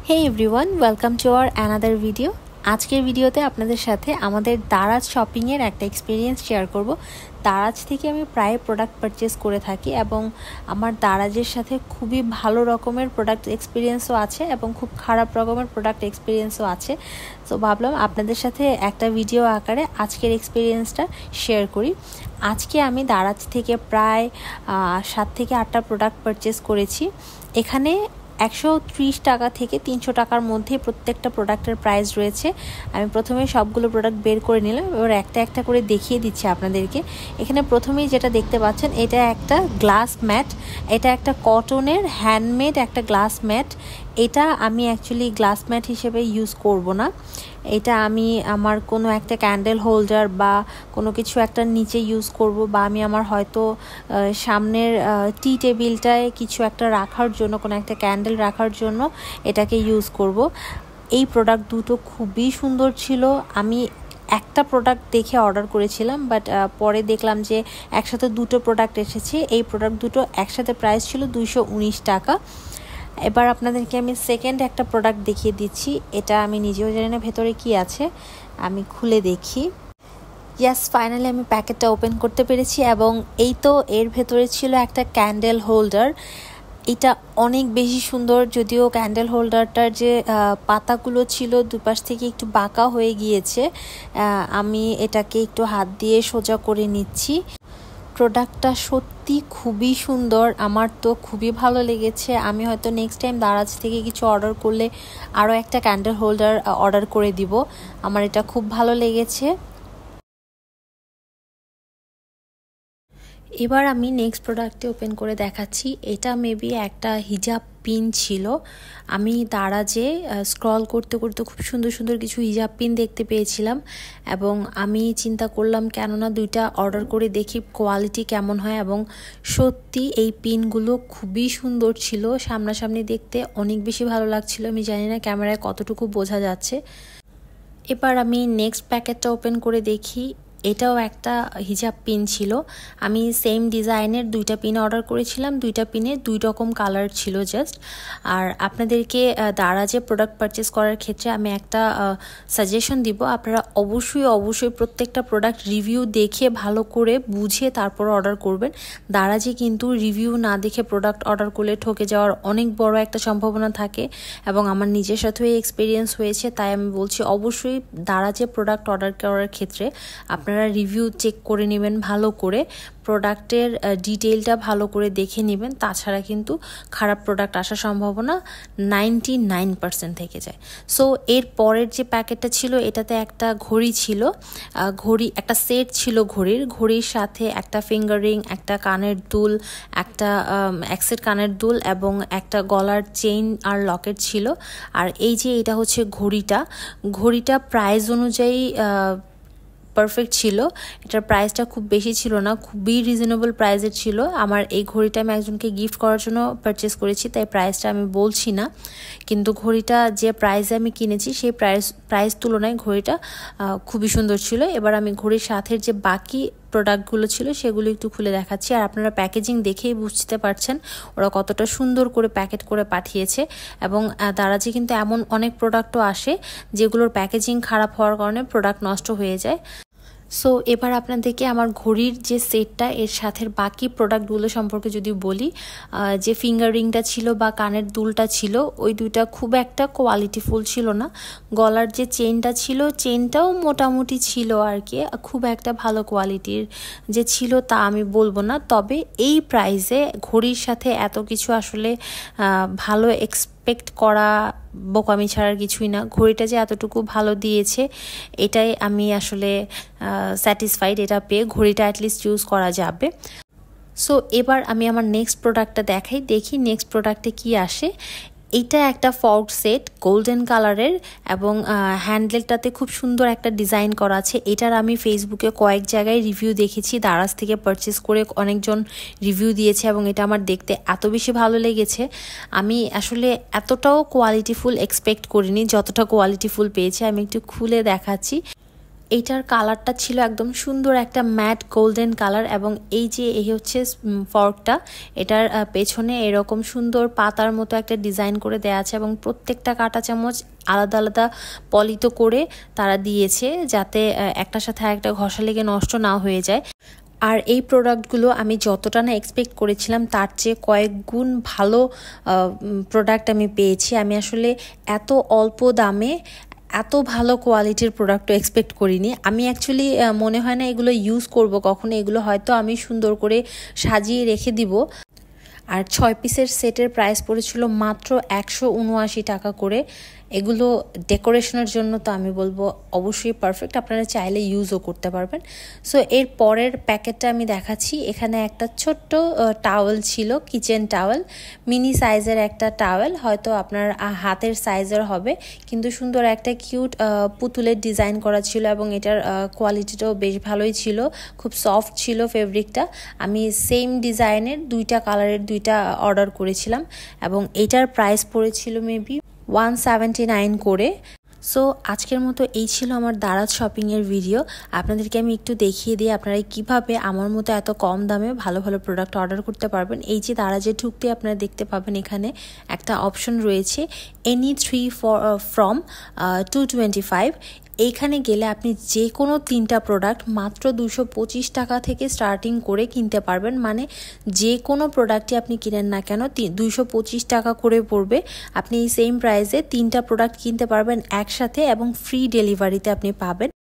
Hey everyone, welcome to our another video. আজকের ভিডিওতে আপনাদের সাথে আমাদের দারাজ শপিং এর একটা এক্সপেরিয়েন্স শেয়ার করব। দারাজ থেকে আমি প্রায় প্রোডাক্ট পারচেজ করে থাকি এবং আমার দারাজের সাথে খুবই ভালো রকমের প্রোডাক্ট এক্সপেরিয়েন্সও আছে এবং খুব খারাপ রকমের প্রোডাক্ট এক্সপেরিয়েন্সও আছে। সো ভাবলাম আপনাদের সাথে একটা ভিডিও আকারে আজকের এক্সপেরিয়েন্সটা শেয়ার করি। আজকে আমি দারাজ থেকে প্রায় 7 থেকে 8টা প্রোডাক্ট পারচেজ করেছি। এখানে 130 টাকা থেকে 300 টাকার মধ্যে প্রত্যেকটা প্রোডাক্টের প্রাইস রয়েছে। আমি প্রথমে সবগুলো প্রোডাক্ট বের করে নিলাম, এবার একটা একটা করে দেখিয়ে দিচ্ছি আপনাদেরকে। এখানে প্রথমেই যেটা দেখতে পাচ্ছেন এটা একটা গ্লাস ম্যাট, এটা একটা কটনের হ্যান্ডমেড একটা গ্লাস ম্যাট। এটা আমি অ্যাকচুয়ালি গ্লাস ম্যাট হিসেবে ইউজ করব না, এটা আমি আমার কোনো একটা ক্যান্ডেল হোল্ডার বা কোনো কিছু একটা নিচে ইউজ করব, বা আমি আমার হয়তো সামনের টি টেবিলটায় কিছু একটা রাখার জন্য, কোনো একটা ক্যান্ডেল রাখার জন্য এটাকে ইউজ করব। এই প্রোডাক্ট দুটো খুবই সুন্দর ছিল। আমি একটা প্রোডাক্ট দেখে অর্ডার করেছিলাম, বাট পরে দেখলাম যে একসাথে দুটো প্রোডাক্ট এসেছে। এই প্রোডাক্ট দুটো একসাথে প্রাইস ছিল 219 টাকা। এবার আপনাদেরকে আমি সেকেন্ড একটা প্রোডাক্ট দেখিয়ে দিচ্ছি। এটা আমি নিজেও জানি না ভেতরে কি আছে, আমি খুলে দেখি। ইয়াস, ফাইনালি আমি প্যাকেটটা ওপেন করতে পেরেছি এবং এই তো এর ভেতরে ছিল একটা ক্যান্ডেল হোল্ডার। এটা অনেক বেশি সুন্দর, যদিও ক্যান্ডেল হোল্ডারটার যে পাতাগুলো ছিল দুপাশ থেকে একটু বাঁকা হয়ে গিয়েছে। আমি এটাকে একটু হাত দিয়ে সোজা করে নিচ্ছি। প্রোডাক্টটা সত্যি খুবই সুন্দর, আমার তো খুবই ভালো লেগেছে। আমি হয়তো নেক্সট টাইম দারাজ থেকে কিছু অর্ডার করলে আরও একটা ক্যান্ডেল হোল্ডার অর্ডার করে দিব। আমার এটা খুব ভালো লেগেছে। এবার আমি নেক্সট প্রোডাক্টে ওপেন করে দেখাচ্ছি। এটা মেবি একটা হিজাব পিন ছিল। আমি দারাজে স্ক্রল করতে করতে খুব সুন্দর সুন্দর কিছু হিজাব পিন দেখতে পেয়েছিলাম এবং আমি চিন্তা করলাম কেননা দুইটা অর্ডার করে দেখি কোয়ালিটি কেমন হয়, এবং সত্যি এই পিনগুলো খুবই সুন্দর ছিল। সামনাসামনি দেখতে অনেক বেশি ভালো লাগছিল। আমি জানি না ক্যামেরায় কতটুকু বোঝা যাচ্ছে। এবার আমি নেক্সট প্যাকেটটা ওপেন করে দেখি। এটাও একটা হিজাব পিন ছিল। আমি সেম ডিজাইনের দুইটা পিন অর্ডার করেছিলাম, দুইটা পিনের দুই রকম কালার ছিল জাস্ট। আর আপনাদেরকে দারাজে প্রোডাক্ট পারচেস করার ক্ষেত্রে আমি একটা সাজেশন দিব, আপনারা অবশ্যই প্রত্যেকটা প্রোডাক্ট রিভিউ দেখে ভালো করে বুঝে তারপর অর্ডার করবেন। দারাজে কিন্তু রিভিউ না দেখে প্রোডাক্ট অর্ডার করলে ঠকে যাওয়ার অনেক বড় একটা সম্ভাবনা থাকে এবং আমার নিজের সাথেও এই এক্সপিরিয়েন্স হয়েছে। তাই আমি বলছি অবশ্যই দারাজে প্রোডাক্ট অর্ডার করার ক্ষেত্রে আপনারা রিভিউ চেক করে নেবেন, ভালো করে প্রোডাক্টের ডিটেইলটা ভালো করে দেখে নেবেন। তাছাড়া কিন্তু খারাপ প্রোডাক্ট আসার সম্ভাবনা 99% থেকে যায়। সো এর পরের যে প্যাকেটটা ছিল এটাতে একটা ঘড়ি ছিল, ঘড়ি একটা সেট ছিল, ঘড়ির সাথে একটা ফিঙ্গার রিং, একটা কানের দুল, একটা এক কানের দুল এবং একটা গলার চেইন আর লকেট ছিল। আর এই যে এটা হচ্ছে ঘড়িটা প্রাইস অনুযায়ী পারফেক্ট ছিল। এটার প্রাইসটা খুব বেশি ছিল না, খুবই রিজনেবল প্রাইসের ছিল। আমার এই ঘড়িটা আমি একজনকে গিফট করার জন্য পারচেস করেছি, তাই প্রাইসটা আমি বলছি না, কিন্তু ঘড়িটা যে প্রাইসে আমি কিনেছি সেই প্রাইস তুলনায় ঘড়িটা খুবই সুন্দর ছিল। এবার আমি ঘড়ির সাথে যে বাকি প্রোডাক্টগুলো ছিল সেগুলো একটু খুলে দেখাচ্ছি, আর আপনারা প্যাকেজিং দেখেই বুঝতে পারছেন ওরা কতটা সুন্দর করে প্যাকেট করে পাঠিয়েছে। এবং দারাজে কিন্তু এমন অনেক প্রোডাক্টও আসে যেগুলোর প্যাকেজিং খারাপ হওয়ার কারণে প্রোডাক্ট নষ্ট হয়ে যায়। সো এবার আপনাদেরকে আমার ঘড়ির যে সেটটা এর সাথে বাকি প্রোডাক্টগুলো সম্পর্কে যদি বলি, যে ফিঙ্গার রিংটা ছিল বা কানের দুলটা ছিল ওই দুইটা খুব একটা কোয়ালিটিফুল ছিল না। গলার যে চেইনটা ছিল চেইনটাও মোটামুটি ছিল আর কি, খুব একটা ভালো কোয়ালিটির যে ছিল তা আমি বলবো না। তবে এই প্রাইসে ঘড়ির সাথে এত কিছু আসলে ভালো এক্সপেক্ট করা বোকামি ছাড়ার কিছুই না। ঘড়িটা যে এতটুকু ভালো দিয়েছে এটাই আমি আসলে স্যাটিসফাইড, এটা পেয়ে ঘড়িটা অ্যাটলিস্ট ইউজ করা যাবে। সো এবার আমি আমার নেক্সট প্রোডাক্টটা দেখি নেক্সট প্রোডাক্টে কি আসে। এটা একটা ফর্ক সেট গোল্ডেন কালারের এবং হ্যান্ডেলটাতে খুব সুন্দর একটা ডিজাইন করা আছে। এটার আমি ফেসবুকে কয়েক জায়গায় রিভিউ দেখেছি, দারাজ থেকে পারচেস করে অনেকজন রিভিউ দিয়েছে এবং এটা আমার দেখতে এত বেশি ভালো লেগেছে। আমি আসলে এতটাও কোয়ালিটিফুল এক্সপেক্ট করিনি, যতটা কোয়ালিটিফুল পেয়েছি। আমি একটু খুলে দেখাচ্ছি। এইটার কালারটা ছিল একদম সুন্দর একটা ম্যাট গোল্ডেন কালার, এবং এই যে এই হচ্ছে ফর্কটা, এটার পেছনে এরকম সুন্দর পাতার মতো একটা ডিজাইন করে দেওয়া আছে এবং প্রত্যেকটা কাঁটা চামচ আলাদা আলাদা পলিত করে তারা দিয়েছে, যাতে একটার সাথে একটা ঘষা লেগে নষ্ট না হয়ে যায়। আর এই প্রোডাক্টগুলো আমি যতটা না এক্সপেক্ট করেছিলাম তার চেয়ে কয়েক গুণ ভালো প্রোডাক্ট আমি পেয়েছি। আমি আসলে এত অল্প দামে এত ভালো কোয়ালিটির প্রোডাক্টও এক্সপেক্ট করিনি। আমি অ্যাকচুয়ালি মনে হয় না এগুলো ইউজ করব কখনো, এগুলো হয়তো আমি সুন্দর করে সাজিয়ে রেখে দিব। আর 6 পিসের সেটের প্রাইস পড়েছিল মাত্র 179 টাকা করে। এগুলো ডেকোরেশনের জন্য তো আমি বলবো অবশ্যই পারফেক্ট, আপনারা চাইলে ইউজও করতে পারবেন। সো এর পরের প্যাকেটটা আমি দেখাচ্ছি। এখানে একটা ছোট্ট টাওয়েল ছিল, কিচেন টাওয়েল, মিনি সাইজের একটা টাওয়েল, হয়তো আপনার হাতের সাইজের হবে, কিন্তু সুন্দর একটা কিউট পুতুলের ডিজাইন করা ছিল এবং এটার কোয়ালিটিটাও বেশ ভালোই ছিল, খুব সফট ছিল ফেব্রিকটা। আমি সেম ডিজাইনের 2টা কালারের 2টা অর্ডার করেছিলাম এবং এটার প্রাইস পড়েছিল মেবি 179 করে। সো আজকের মতো এই ছিল আমার দারাজ শপিংয়ের ভিডিও। আপনাদেরকে আমি একটু দেখিয়ে দিই আপনারা কিভাবে আমার মতো এত কম দামে ভালো ভালো প্রোডাক্ট অর্ডার করতে পারবেন। এই যে দারাজে ঢুকতে আপনারা দেখতে পাবেন এখানে একটা অপশন রয়েছে এনি 3 ফ্রম 225। এইখানে গেলে আপনি যে কোনো 3টা প্রোডাক্ট মাত্র 225 টাকা থেকে স্টার্টিং করে কিনতে পারবেন। মানে যে কোনো প্রোডাক্টই আপনি কিনেন না কেন 225 টাকা করে পড়বে। আপনি এই সেম প্রাইসে 3টা প্রোডাক্ট কিনতে পারবেন একসাথে এবং ফ্রি ডেলিভারিতে আপনি পাবেন।